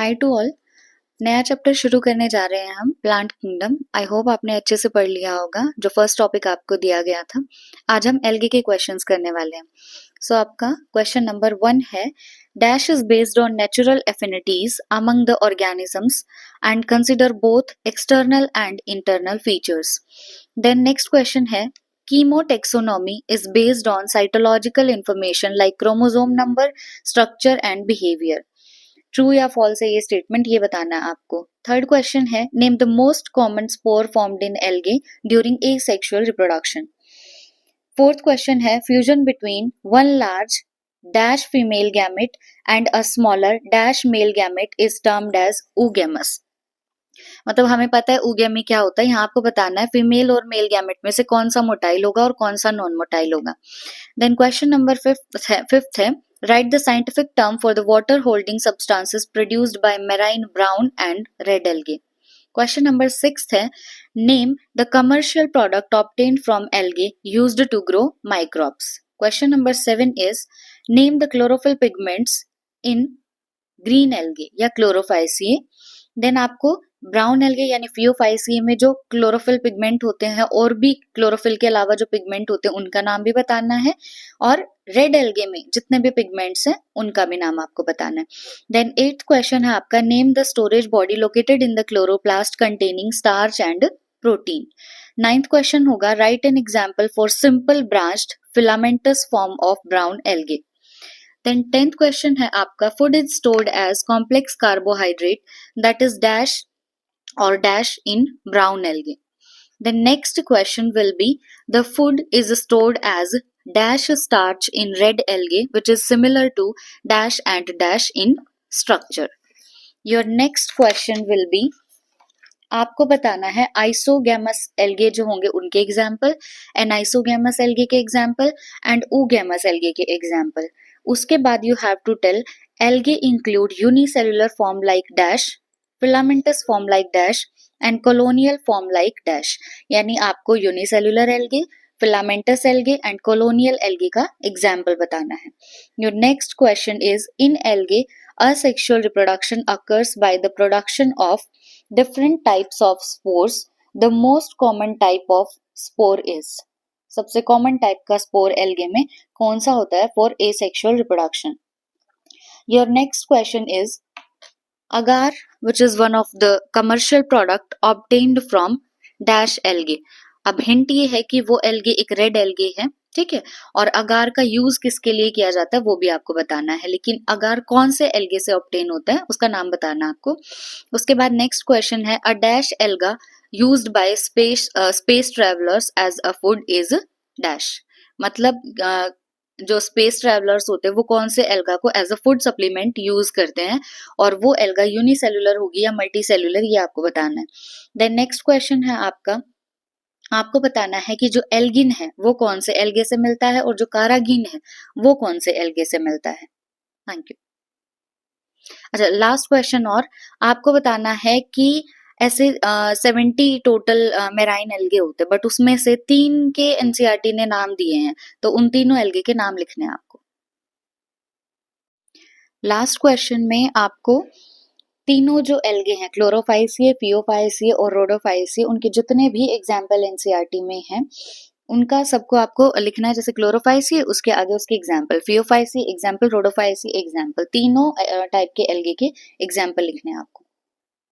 Hi to all. नया chapter शुरू करने जा रहे हैं हम प्लांट किंगडम। आई होप आपने अच्छे से पढ़ लिया होगा जो फर्स्ट टॉपिक आपको दिया गया था। आज हम एल्गे के क्वेश्चंस करने वाले हैं। सो आपका क्वेश्चन नंबर 1 है, dash is based on natural affinities among the organisms and consider both external and internal features. Then next question है, chemotaxonomy is based on cytological information like chromosome number, structure and behavior. True या false है ये statement, ये बताना है आपको। Third question है, name the most common spore formed in algae during asexual reproduction. Fourth question है, fusion between one large dash female gamete and a smaller dash male gamete is termed as oogamous। मतलब हमें पता है oogamous क्या होता है, यहाँ आपको बताना है फीमेल और मेल गैमेट में से कौन सा मोटाइल होगा और कौन सा नॉन मोटाइल होगा। देन क्वेश्चन नंबर फिफ्थ है, write the scientific term for the water holding substances produced by marine brown and red algae. Question number 6 है, name the commercial product obtained from algae used to grow microbes. Question number 7 is, name the chlorophyll pigments in green algae या chlorophyceae. Then आपको brown algae यानी फियोफाइसिए में जो chlorophyll pigment होते हैं और भी क्लोरोफिल के अलावा जो पिगमेंट होते हैं उनका नाम भी बताना है, और रेड एल्गे में जितने भी पिगमेंट्स हैं उनका भी नाम आपको बताना है। देन 8th क्वेश्चन है आपका, name the storage body located in the chloroplast containing starch and protein. 9th question होगा, write an example for simple branched filamentous form of brown algae. Then 10th question है आपका, food is stored as complex carbohydrate that is dash or dash in brown algae. The next question will be, the food is stored as dash starch in red algae which is similar to dash and dash in structure. Your next question will be, आपको बताना है isogamous algae जो होंगे उनके example, anisogamous algae के example and oogamous algae के example. उसके बाद you have to tell algae include unicellular form like dash, filamentous form like dash and colonial form like dash। यानी आपको unicellular algae, filamentous algae and colonial algae का example बताना है। Your next question is, in algae asexual reproduction occurs by the production of different types of spores. The most common type of spore is, सबसे common type का spore algae में कौन सा होता है for asexual reproduction। Your next question is, agar which is one of the commercial product obtained from dash algae। अब hint ये है कि वो एल्गे एक रेड एल्गे है, ठीक है, और अगार का यूज किसके लिए किया जाता है वो भी आपको बताना है, लेकिन अगार कौन से एल्गे से ऑब्टेन होता है उसका नाम बताना आपको। उसके बाद नेक्स्ट क्वेश्चन है, a dash alga used by space travellers as a food is dash. मतलब जो स्पेस ट्रैवलर्स होते हैं वो कौन से एल्गा को as a food supplement use करते हैं, और वो एल्गा यूनिसेलुलर होगी या मल्टी सेलुलर, ये आपको बताना है। देन नेक्स्ट क्वेश्चन है आपका, आपको बताना है कि जो एल्गिन है वो कौन से एल्गे से मिलता है और जो कारागिन है वो कौन से एल्गे से मिलता है। Thank you. अच्छा, लास्ट क्वेश्चन, और आपको बताना है कि ऐसे 70 टोटल मेराइन एल्गे होते हैं, बट उसमें से 3 के एनसीईआरटी ने नाम दिए हैं, तो उन तीनों एल्गे के नाम लिखने हैं आपको। लास्ट क्वेश्चन में आपको तीनों जो एल्गे हैं, क्लोरोफाइसिए, फियोफाइसिए और रोडोफाइसिए, उनके जितने भी एग्जाम्पल एनसीईआरटी में हैं उनका सबको आपको लिखना है। जैसे क्लोरोफाइसिए उसके आगे उसके एग्जाम्पल, फियोफाइसिए एग्जाम्पल, रोडोफाइसिए एग्जाम्पल, तीनों टाइप के एल्गे के एग्जाम्पल लिखने हैं आपको।